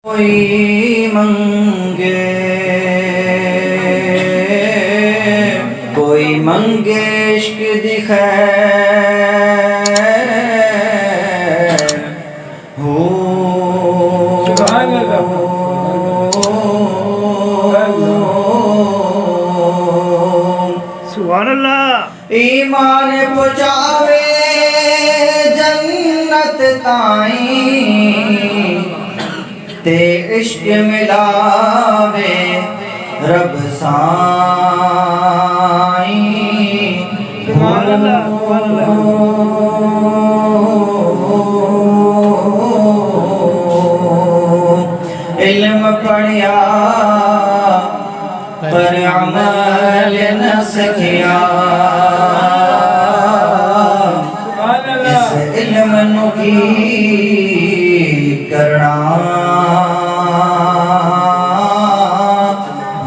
کوئی منگے عشق دی خیر ہو سبحان اللہ ایمان پہنچاوے جنت تائیں تے عشق ملاوے رب سائیں سبحان اللہ علم پڑھیا پر عمل نہ سکیا اس علم نو کی کرنا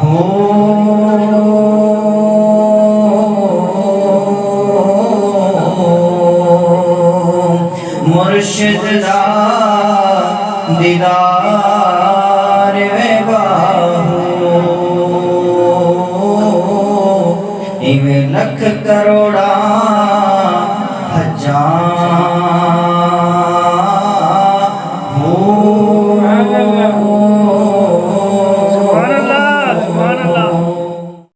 ہو مرشد دا دیدار وے باہو ایویں لکھ کرو